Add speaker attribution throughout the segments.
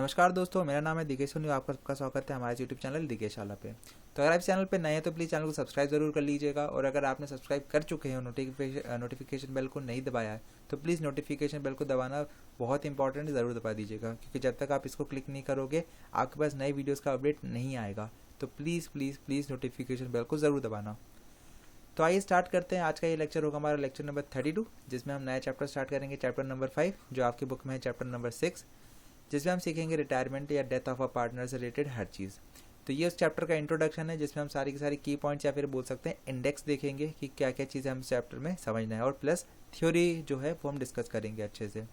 Speaker 1: नमस्कार दोस्तों, मेरा नाम है दिगेश सोनी। आपका सबका स्वागत है हमारे यूट्यूब चैनल दिगेश शाला पे। तो अगर आप इस चैनल पे नए हैं तो प्लीज़ चैनल को सब्सक्राइब जरूर कर लीजिएगा, और अगर आपने सब्सक्राइब कर चुके हैं और नोटिफिकेशन बेल को नहीं दबाया है तो प्लीज़ नोटिफिकेशन बेल को दबाना बहुत इंपॉर्टेंट है, ज़रूर दबा दीजिएगा, क्योंकि जब तक आप इसको क्लिक नहीं करोगे आपके पास नए वीडियोज़ का अपडेट नहीं आएगा। तो please please please notification bell को ज़रूर दबाना। तो आइए स्टार्ट करते हैं। आज का ये लेक्चर होगा हमारा लेक्चर नंबर 32, जिसमें हम नया चैप्टर स्टार्ट करेंगे, चैप्टर नंबर 5, जो आपकी बुक में है चैप्टर नंबर 6, जिसमें हम सीखेंगे रिटायरमेंट या डेथ ऑफ अ पार्टनर से रिलेटेड हर चीज़। तो ये उस चैप्टर का इंट्रोडक्शन है, जिसमें हम सारी की सारी की पॉइंट्स या फिर बोल सकते हैं इंडेक्स देखेंगे कि क्या क्या चीज़ें हम इस चैप्टर में समझना है, और प्लस थ्योरी जो है वो हम डिस्कस करेंगे अच्छे से।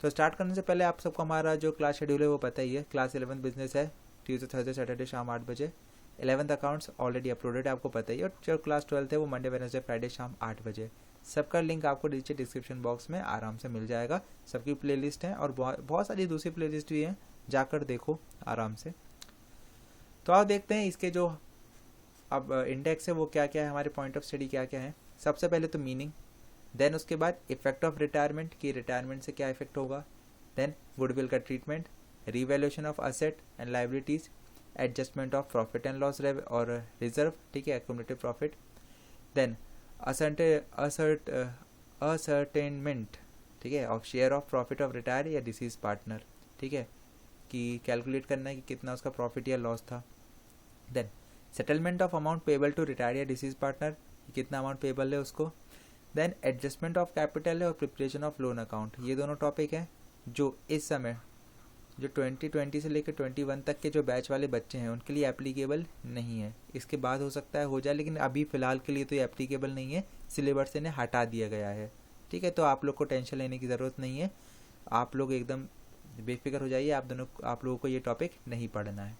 Speaker 1: तो स्टार्ट करने से पहले आप सबको हमारा जो क्लास शेड्यूल है वो पता ही है। क्लास 11 बिजनेस है ट्यूजडे थर्सडे सैटरडे शाम 8 बजे। 11th अकाउंट्स ऑलरेडी अपलोडेड है, आपको पता ही है। और जो क्लास 12 है वो मंडे वेडनेसडे फ्राइडे शाम 8 बजे। सबका लिंक आपको नीचे डिस्क्रिप्शन बॉक्स में आराम से मिल जाएगा। सबकी प्लेलिस्ट है और बहुत सारी दूसरी प्लेलिस्ट भी हैं, जाकर देखो आराम से। तो आप देखते हैं इसके जो अब इंडेक्स है वो क्या क्या है, हमारे पॉइंट ऑफ स्टडी क्या क्या है। सबसे पहले तो मीनिंग, देन उसके बाद इफेक्ट ऑफ रिटायरमेंट कि रिटायरमेंट से क्या इफेक्ट होगा, देन गुडविल का treatment, revaluation of asset and liabilities, adjustment of profit and loss और रिजर्व, ठीक है, एक्यूमुलेटिव प्रॉफिट, देन असर्टेनमेंट, ठीक है, of share of profit of retire or deceased partner, ठीक है, कि कैलकुलेट करना है कि कितना उसका प्रॉफिट या लॉस था। Then settlement of amount payable to retire or deceased partner, कितना अमाउंट पेबल है उसको। देन एडजस्टमेंट ऑफ कैपिटल है और प्रिपरेशन ऑफ लोन अकाउंट। ये दोनों टॉपिक हैं जो इस समय जो 2020 से लेकर 21 तक के जो बैच वाले बच्चे हैं उनके लिए एप्लीकेबल नहीं है। इसके बाद हो सकता है हो जाए, लेकिन अभी फ़िलहाल के लिए तो ये एप्लीकेबल नहीं है, सिलेबस से इन्हें हटा दिया गया है, ठीक है। तो आप लोग को टेंशन लेने की ज़रूरत नहीं है, आप लोग एकदम बेफिक्र हो जाइए, आप लोगों को ये टॉपिक नहीं पढ़ना है।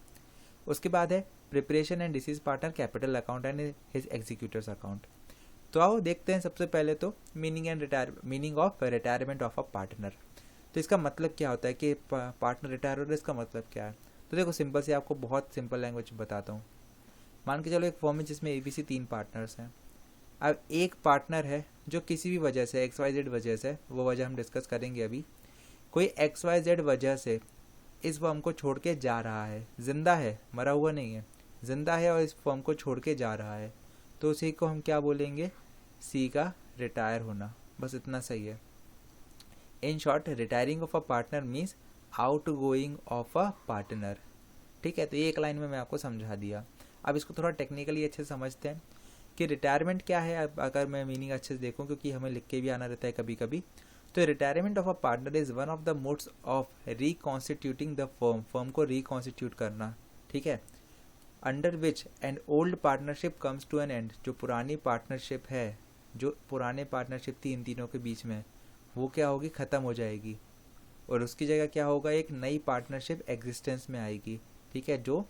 Speaker 1: उसके बाद है preparation and disease partner capital account and his executors account. तो आओ देखते हैं सबसे पहले तो meaning of retirement of a partner. तो इसका मतलब क्या होता है कि पार्टनर रिटायर हो रहा है, इसका मतलब क्या है। तो देखो सिंपल से आपको बहुत सिंपल लैंग्वेज में बताता हूँ। मान के चलो एक फॉर्म है जिसमें ABC 3 पार्टनर्स हैं। अब एक पार्टनर है जो किसी भी वजह से XYZ वजह से, वो वजह हम डिस्कस करेंगे अभी, कोई XYZ वजह से इस फॉर्म को छोड़ के जा रहा है, जिंदा है, मरा हुआ नहीं है, जिंदा है और इस फॉर्म को छोड़ के जा रहा है, तो उसी को हम क्या बोलेंगे, C का रिटायर होना। बस इतना सही है। In short, retiring of a partner means out going of a partner, ठीक है। तो ये एक लाइन में मैं आपको समझा दिया। अब इसको थोड़ा टेक्निकली अच्छे से समझते हैं कि रिटायरमेंट क्या है। अब अगर मैं मीनिंग अच्छे से देखूं, क्योंकि हमें लिख के भी आना रहता है कभी कभी, तो retirement of a partner is one of the modes of reconstituting the firm को रिकॉन्स्टिट्यूट करना, ठीक है, under which end old partnership comes to an end. जो पुरानी पार्टनरशिप है, जो पुराने पार्टनरशिप थी इन तीनों के बीच में, वो क्या होगी, ख़त्म हो जाएगी, और उसकी जगह क्या होगा, एक नई पार्टनरशिप एग्जिस्टेंस में आएगी, ठीक है। जो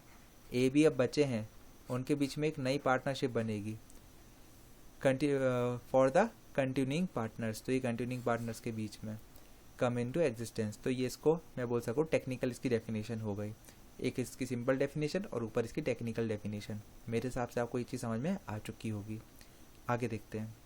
Speaker 1: AB अब बचे हैं उनके बीच में एक नई पार्टनरशिप बनेगी फॉर द कंटिन्यूइंग पार्टनर्स। तो ये कंटिन्यूइंग पार्टनर्स के बीच में कम इनटू एग्जिस्टेंस। तो ये इसको मैं बोल सकूँ टेक्निकल इसकी डेफिनेशन हो गई। एक इसकी सिंपल डेफिनेशन और ऊपर इसकी टेक्निकल डेफिनेशन। मेरे हिसाब से आपको ये चीज़ समझ में आ चुकी होगी। आगे देखते हैं।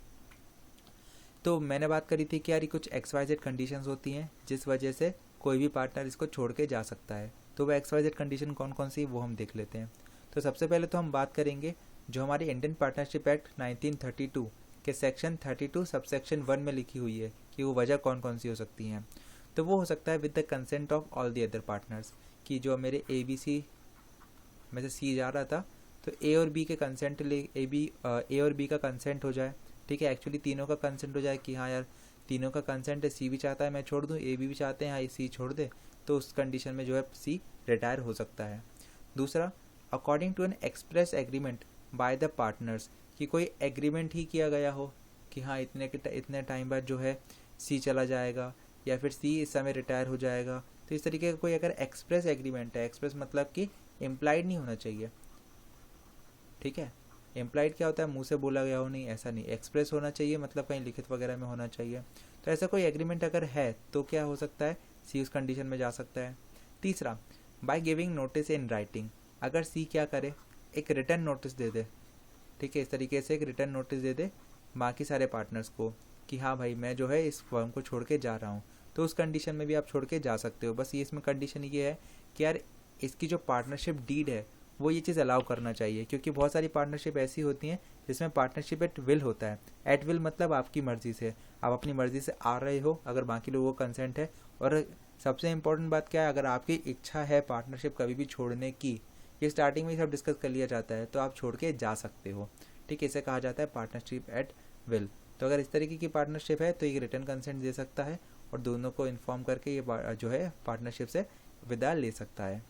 Speaker 1: तो मैंने बात करी थी कि यार कुछ XYZ कंडीशंस होती हैं जिस वजह से कोई भी पार्टनर इसको छोड़ के जा सकता है। तो वो XYZ कंडीशन कौन कौन सी वो हम देख लेते हैं। तो सबसे पहले तो हम बात करेंगे जो हमारी इंडियन पार्टनरशिप एक्ट 1932 के सेक्शन 32 सबसेक्शन 1 में लिखी हुई है कि वो वजह कौन कौन सी हो सकती हैं। तो वो हो सकता है with the consent of all the other partners, कि जो मेरे ABC में से C जा रहा था तो A और B के कंसेंट A और B का कंसेंट हो जाए, ठीक है। एक्चुअली तीनों का कंसेंट हो जाए कि हाँ यार तीनों का कंसेंट है, C भी चाहता है मैं छोड़ दूँ, AB भी चाहते हैं हाँ C छोड़ दे, तो उस कंडीशन में जो है C रिटायर हो सकता है। दूसरा, according to an express agreement by the partners, कि कोई एग्रीमेंट ही किया गया हो कि हाँ इतने टाइम बाद जो है C चला जाएगा या फिर C इस समय रिटायर हो जाएगा। तो इस तरीके का कोई अगर एक्सप्रेस एग्रीमेंट है, एक्सप्रेस मतलब कि इम्प्लाइड नहीं होना चाहिए, ठीक है। इम्प्लाइड क्या होता है, मुंह से बोला गया हो, नहीं ऐसा नहीं, एक्सप्रेस होना चाहिए, मतलब कहीं लिखित वगैरह में होना चाहिए। तो ऐसा कोई एग्रीमेंट अगर है तो क्या हो सकता है, C उस कंडीशन में जा सकता है। तीसरा, by giving notice in writing, अगर C क्या करे, एक रिटर्न नोटिस दे दे, ठीक है, इस तरीके से एक रिटर्न नोटिस दे दे बाकी सारे पार्टनर्स को कि हाँ भाई मैं जो है इस फर्म को छोड़ के जा रहा हूँ, तो उस कंडीशन में भी आप छोड़ के जा सकते हो। बस ये इसमें कंडीशन ये है कि यार इसकी जो पार्टनरशिप डीड है वो ये चीज़ अलाउ करना चाहिए, क्योंकि बहुत सारी पार्टनरशिप ऐसी होती हैं जिसमें पार्टनरशिप एट विल होता है। एट विल मतलब आपकी मर्ज़ी से, आप अपनी मर्ज़ी से आ रहे हो अगर बाकी लोगों का कंसेंट है। और सबसे इम्पोर्टेंट बात क्या है, अगर आपकी इच्छा है पार्टनरशिप कभी भी छोड़ने की, ये स्टार्टिंग में ही सब डिस्कस कर लिया जाता है, तो आप छोड़ के जा सकते हो। ठीक है, इसे कहा जाता है पार्टनरशिप एट विल। तो अगर इस तरीके की पार्टनरशिप है तो ये रिटर्न कंसेंट दे सकता है और दोनों को इन्फॉर्म करके ये जो है पार्टनरशिप से विदा ले सकता है।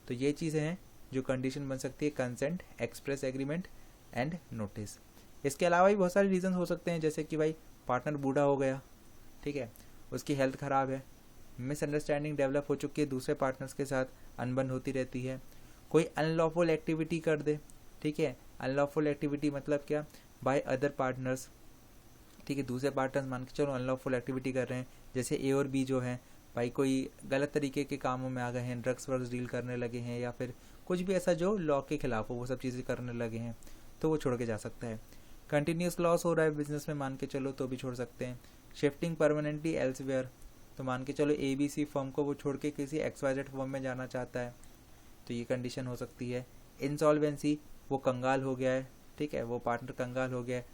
Speaker 1: तो ये चीज़ें हैं जो कंडीशन बन सकती है, consent, express agreement and notice. इसके अलावा भी बहुत सारे रीज़न हो सकते हैं, जैसे कि भाई पार्टनर बूढ़ा हो गया, ठीक है, उसकी हेल्थ ख़राब है, मिसअंडरस्टैंडिंग डेवलप हो चुकी है दूसरे पार्टनर्स के साथ, अनबन होती रहती है, कोई अनलॉफुल एक्टिविटी कर दे। ठीक है, अनलॉफुल एक्टिविटी मतलब क्या, बाय अदर पार्टनर्स। ठीक है, दूसरे पार्टनर्स मान के चलो अनलॉफुल एक्टिविटी कर रहे हैं, जैसे ए और बी जो हैं भाई कोई गलत तरीके के कामों में आ गए हैं, ड्रग्स वर्ग्स डील करने लगे हैं, या फिर कुछ भी ऐसा जो लॉ के खिलाफ हो वो सब चीज़ें करने लगे हैं, तो वो छोड़ के जा सकता है। कंटिन्यूस लॉस हो रहा है बिजनेस में मान के चलो, तो भी छोड़ सकते हैं। शिफ्टिंग परमानेंटली एल्सवेयर, तो मान के चलो ABC फर्म को वो छोड़ के किसी XYZ फर्म में जाना चाहता है, तो ये कंडीशन हो सकती है। इंसॉल्वेंसी, वो कंगाल हो गया है, ठीक है, वो पार्टनर कंगाल हो गया है,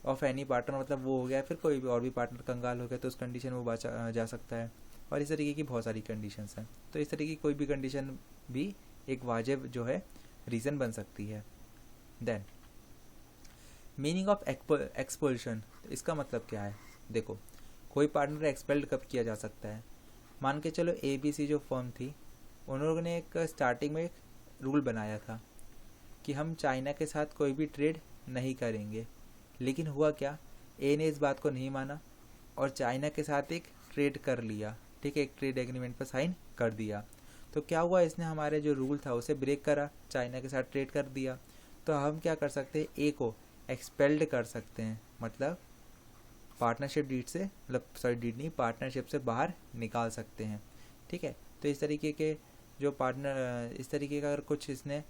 Speaker 1: ऑफ एनी पार्टनर मतलब वो हो गया है, फिर कोई भी और भी पार्टनर कंगाल हो गया तो उस कंडीशन में वो जा सकता है। और इस तरीके की बहुत सारी कंडीशंस हैं, तो इस तरीके की कोई भी कंडीशन भी एक वाजिब जो है रीज़न बन सकती है। देन मीनिंग ऑफ एक्सपल्शन, इसका मतलब क्या है, देखो कोई पार्टनर एक्सपेल्ड कब किया जा सकता है। मान के चलो ABC जो फर्म थी उन्होंने एक स्टार्टिंग में एक रूल बनाया था कि हम चाइना के साथ कोई भी ट्रेड नहीं करेंगे, लेकिन हुआ क्या, ए ने इस बात को नहीं माना और चाइना के साथ एक ट्रेड कर लिया। ठीक है, एक ट्रेड एग्रीमेंट पर साइन कर दिया, तो क्या हुआ, इसने हमारे जो रूल था उसे ब्रेक करा, चाइना के साथ ट्रेड कर दिया। तो हम क्या कर सकते हैं, ए को एक्सपेल्ड कर सकते हैं, मतलब पार्टनरशिप डीड से, मतलब सॉरी डीड नहीं, पार्टनरशिप से बाहर निकाल सकते हैं। ठीक है, तो इस तरीके के जो पार्टनर, इस तरीके का अगर कुछ इसने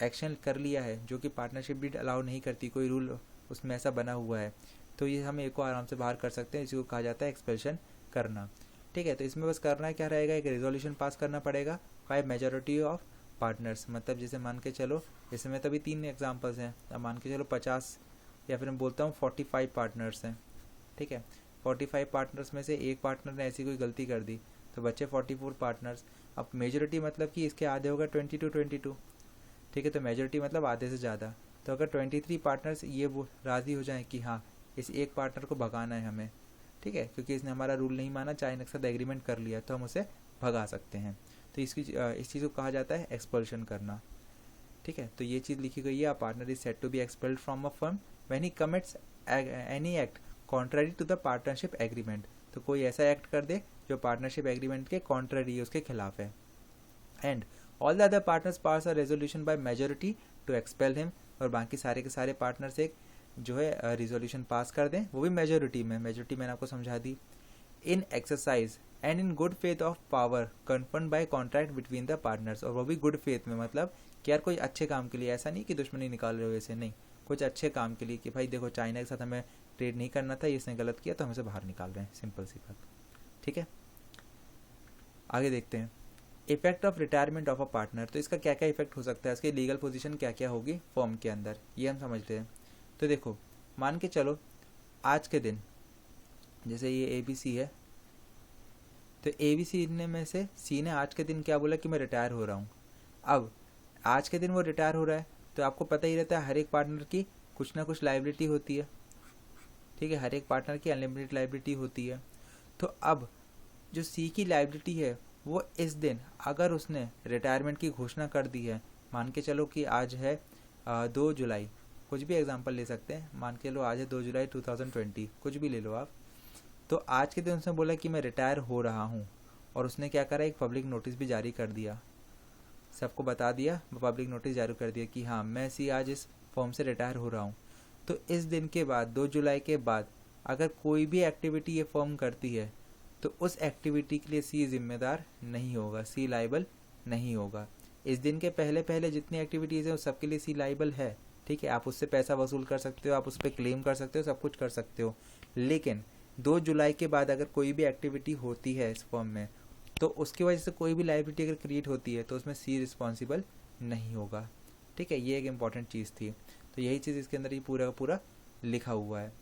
Speaker 1: एक्शन कर लिया है जो कि पार्टनरशिप डीड अलाउ नहीं करती, कोई रूल उसमें ऐसा बना हुआ है, तो ये हम एक को आराम से बाहर कर सकते हैं, इसी को कहा जाता है एक्सपेल्शन करना। ठीक है, तो इसमें बस करना क्या रहेगा, एक रेजोल्यूशन पास करना पड़ेगा बाय मेजॉरिटी ऑफ पार्टनर्स। मतलब जैसे मान के चलो, इसमें तभी 3 एग्जांपल्स हैं, अब मान के चलो 50 या फिर मैं बोलता हूँ 45 पार्टनर्स हैं। ठीक है, 45 पार्टनर्स में से एक पार्टनर ने ऐसी कोई गलती कर दी तो बच्चे 44 पार्टनर्स। अब मेजॉरिटी मतलब कि इसके आधे होगा 22। ठीक है, तो मेजॉरिटी मतलब आधे से ज़्यादा, तो अगर 23 पार्टनर्स ये वो राज़ी हो जाएं कि हाँ इस एक पार्टनर को भगाना है हमें, ठीक है, क्योंकि इसने हमारा रूल नहीं माना, चाइना के साथ एग्रीमेंट कर लिया, तो हम उसे भगा सकते हैं। तो इस चीज़ को कहा जाता है एक्सपल्शन करना। ठीक है, तो ये चीज़ लिखी गई है, partner is said to be expelled from a firm when he commits any act contrary to the partnership agreement. तो कोई ऐसा एक्ट कर दे जो पार्टनरशिप एग्रीमेंट के कॉन्ट्ररी है, उसके खिलाफ है। And all the other partners pass a resolution by majority to expel him, और बाकी सारे के सारे पार्टनर्स एक जो है रिजोल्यूशन पास कर दें, वो भी मेजॉरिटी में। मेजॉरिटी मैंने आपको समझा दी। In exercise and in good faith of power confirmed by contract between the partners, और वो भी गुड फेथ में, मतलब कि यार कोई अच्छे काम के लिए, ऐसा नहीं कि दुश्मनी निकाल रहे हो, ऐसे नहीं, कुछ अच्छे काम के लिए कि भाई देखो चाइना के साथ हमें ट्रेड नहीं करना था, इसने गलत किया तो हम इसे बाहर निकाल रहे हैं, सिंपल सी बात। ठीक है, आगे देखते हैं effect of retirement of a partner. तो इसका क्या क्या इफेक्ट हो सकता है, इसकी लीगल पोजीशन क्या क्या होगी फर्म के अंदर, ये हम समझते हैं। तो देखो मान के चलो आज के दिन, जैसे ये ABC है, तो ABC ने में से C ने आज के दिन क्या बोला कि मैं रिटायर हो रहा हूँ। अब आज के दिन वो रिटायर हो रहा है, तो आपको पता ही रहता है हर एक पार्टनर की कुछ ना कुछ लाइबिलिटी होती है। ठीक है, हर एक पार्टनर की अनलिमिटेड लाइबिलिटी होती है। तो अब जो C की लाइबिलिटी है वो इस दिन अगर उसने रिटायरमेंट की घोषणा कर दी है, मान के चलो कि आज है 2 जुलाई, कुछ भी एग्जांपल ले सकते हैं, मान के लो आज है 2 जुलाई 2020, कुछ भी ले लो आप। तो आज के दिन उसने बोला कि मैं रिटायर हो रहा हूँ, और उसने क्या करा, एक पब्लिक नोटिस भी जारी कर दिया, सबको बता दिया, पब्लिक नोटिस जारी कर दिया कि हाँ मैं C आज इस फॉर्म से रिटायर हो रहा हूँ। तो इस दिन के बाद 2 जुलाई के बाद अगर कोई भी एक्टिविटी ये फर्म करती है तो उस एक्टिविटी के लिए C जिम्मेदार नहीं होगा, C लाइबल नहीं होगा। इस दिन के पहले पहले जितनी एक्टिविटीज़ हैं उस सबके लिए C लाइबल है। ठीक है, आप उससे पैसा वसूल कर सकते हो, आप उस पर क्लेम कर सकते हो, सब कुछ कर सकते हो, लेकिन 2 जुलाई के बाद अगर कोई भी एक्टिविटी होती है इस फर्म में तो उसकी वजह से कोई भी लाइबिलिटी अगर क्रिएट होती है तो उसमें सी रिस्पॉन्सिबल नहीं होगा। ठीक है, ये एक इम्पॉर्टेंट चीज़ थी। तो यही चीज़ इसके अंदर ये पूरा का पूरा लिखा हुआ है।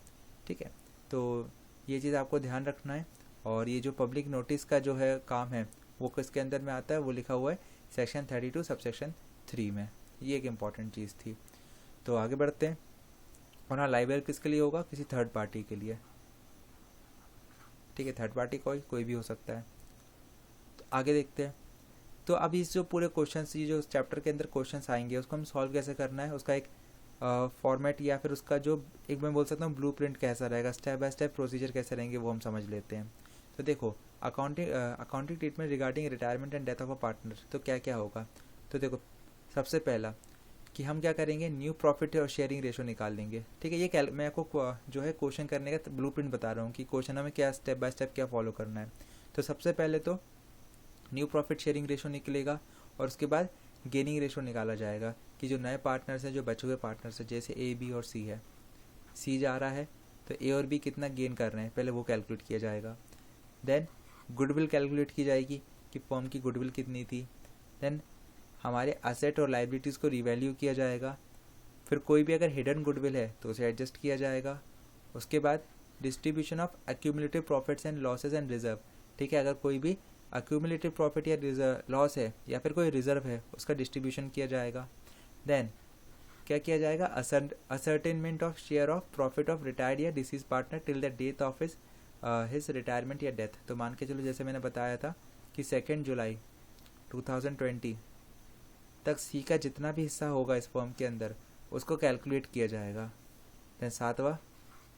Speaker 1: ठीक है, तो ये चीज़ आपको ध्यान रखना है। और ये जो पब्लिक नोटिस का जो है काम है वो किसके अंदर में आता है, वो लिखा हुआ है सेक्शन 32 सबसेक्शन 3 में। ये एक इम्पॉर्टेंट चीज़ थी। तो आगे बढ़ते हैं। और हाँ, लाइबिलिटी किसके लिए होगा, किसी थर्ड पार्टी के लिए। ठीक है, थर्ड पार्टी कोई भी हो सकता है। तो आगे देखते हैं। तो अब इस जो पूरे क्वेश्चंस, ये जो चैप्टर के अंदर क्वेश्चंस आएंगे उसको हम सॉल्व कैसे करना है, उसका एक फॉर्मेट या फिर उसका जो एक मैं बोल सकता हूँ ब्लूप्रिंट कैसा रहेगा, स्टेप बाय स्टेप प्रोसीजर कैसे रहेंगे, वो हम समझ लेते हैं। तो देखो, accounting treatment regarding retirement and death of a partner, तो क्या क्या होगा। तो देखो, सबसे पहला कि हम क्या करेंगे, न्यू प्रॉफिट और शेयरिंग रेशो निकाल लेंगे। ठीक है, ये मैं आपको जो है क्वेश्चन करने का ब्लूप्रिंट बता रहा हूँ कि क्वेश्चन हमें क्या स्टेप बाय स्टेप क्या फॉलो करना है। तो सबसे पहले तो न्यू प्रॉफिट शेयरिंग रेशो निकलेगा और उसके बाद गेनिंग रेशो निकाला जाएगा कि जो नए पार्टनर्स हैं, जो बचे हुए पार्टनर्स हैं, जैसे ए, बी और सी है, सी जा रहा है तो ए और बी कितना गेन कर रहे हैं, पहले वो कैलकुलेट किया जाएगा। देन गुडविल कैलकुलेट की जाएगी कि फर्म की गुडविल कितनी थी। देन हमारे असेट और लाइबिलिटीज़ को रिवैल्यू किया जाएगा। फिर कोई भी अगर हिडन गुडविल है तो उसे एडजस्ट किया जाएगा। उसके बाद distribution of accumulative profits and losses and reserve. ठीक है, अगर कोई भी एक्यूमुलेटिव प्रॉफिट या लॉस है या फिर कोई रिजर्व है उसका डिस्ट्रीब्यूशन किया जाएगा। देन क्या किया जाएगा, ascertainment of share of profit of retired या deceased partner till the date of his retirement या डेथ। तो मान के चलो, जैसे मैंने बताया था कि 2 जुलाई 2020 तक सी का जितना भी हिस्सा होगा इस फर्म के अंदर उसको कैलकुलेट किया जाएगा। देन 7वां,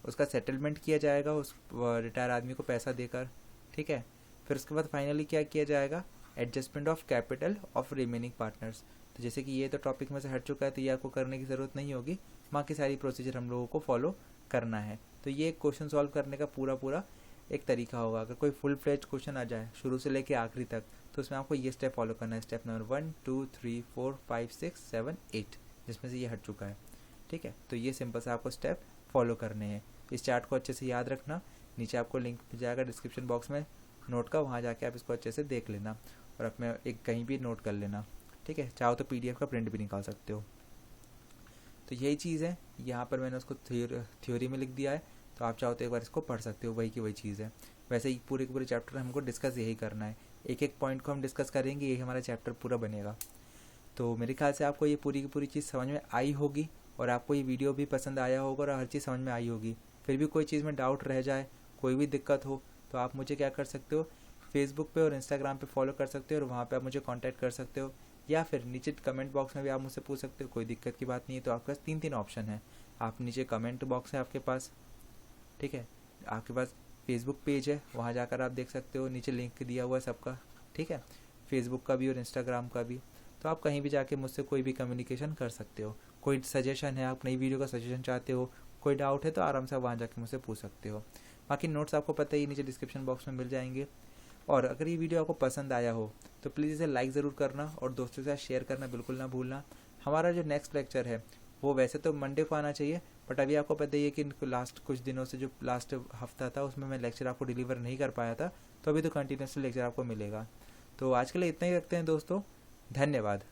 Speaker 1: उसका सेटलमेंट किया जाएगा उस रिटायर आदमी को पैसा देकर। ठीक है, फिर उसके बाद फाइनली क्या किया जाएगा, adjustment of capital of remaining partners. तो जैसे कि ये तो टॉपिक में से हट चुका है तो ये आपको करने की ज़रूरत नहीं होगी, बाकी सारी प्रोसीजर हम लोगों को फॉलो करना है। तो ये क्वेश्चन सॉल्व करने का पूरा एक तरीका होगा। अगर कोई फुल फ्लेज क्वेश्चन आ जाए शुरू से लेके आखिरी तक तो उसमें आपको ये स्टेप फॉलो करना है। स्टेप नंबर 1 2 3 4 5 6 7 8, जिसमें से ये हट चुका है। ठीक है, तो ये सिंपल से आपको स्टेप फॉलो करने हैं। इस चार्ट को अच्छे से याद रखना। नीचे आपको लिंक मिल जाएगा डिस्क्रिप्शन बॉक्स में नोट का, वहाँ जाके आप इसको अच्छे से देख लेना और अपने एक कहीं भी नोट कर लेना। ठीक है, चाहो तो PDF का प्रिंट भी निकाल सकते हो। तो यही चीज़ है, यहाँ पर मैंने उसको थ्योरी में लिख दिया है, तो आप चाहो तो एक बार इसको पढ़ सकते हो, वही की वही चीज़ है। वैसे ही पूरे के पूरे चैप्टर हमको डिस्कस यही करना है, एक एक पॉइंट को हम डिस्कस करेंगे, यही हमारा चैप्टर पूरा बनेगा। तो मेरे ख्याल से आपको ये पूरी की पूरी चीज़ समझ में आई होगी और आपको ये वीडियो भी पसंद आया होगा और हर चीज़ समझ में आई होगी। फिर भी कोई चीज़ में डाउट रह जाए, कोई भी दिक्कत हो तो आप मुझे क्या कर सकते हो, फेसबुक पे और इंस्टाग्राम पे फॉलो कर सकते हो और वहाँ पे आप मुझे कांटेक्ट कर सकते हो, या फिर नीचे कमेंट बॉक्स में भी आप मुझसे पूछ सकते हो। कोई दिक्कत की बात नहीं है। तो आपके पास 3 ऑप्शन है। आप नीचे कमेंट बॉक्स है आपके पास, ठीक है, आपके पास फेसबुक पेज है, वहाँ जाकर आप देख सकते हो, नीचे लिंक दिया हुआ है सबका। ठीक है, फेसबुक का भी और इंस्टाग्राम का भी। तो आप कहीं भी जाके मुझसे कोई भी कम्युनिकेशन कर सकते हो। कोई सजेशन है, आप नई वीडियो का सजेशन चाहते हो, कोई डाउट है तो आराम से वहाँ जाके मुझसे पूछ सकते हो। बाकी नोट्स आपको पता ही नीचे डिस्क्रिप्शन बॉक्स में मिल जाएंगे। और अगर ये वीडियो आपको पसंद आया हो तो प्लीज़ इसे लाइक ज़रूर करना और दोस्तों के साथ शेयर करना बिल्कुल ना भूलना। हमारा जो नेक्स्ट लेक्चर है वो वैसे तो मंडे को आना चाहिए, बट अभी आपको पता ही है कि लास्ट कुछ दिनों से जो लास्ट हफ्ता था उसमें मैं लेक्चर आपको डिलीवर नहीं कर पाया था, तो अभी तो कंटिन्यूसली लेक्चर आपको मिलेगा। तो आज के लिए इतना ही रखते हैं दोस्तों, धन्यवाद।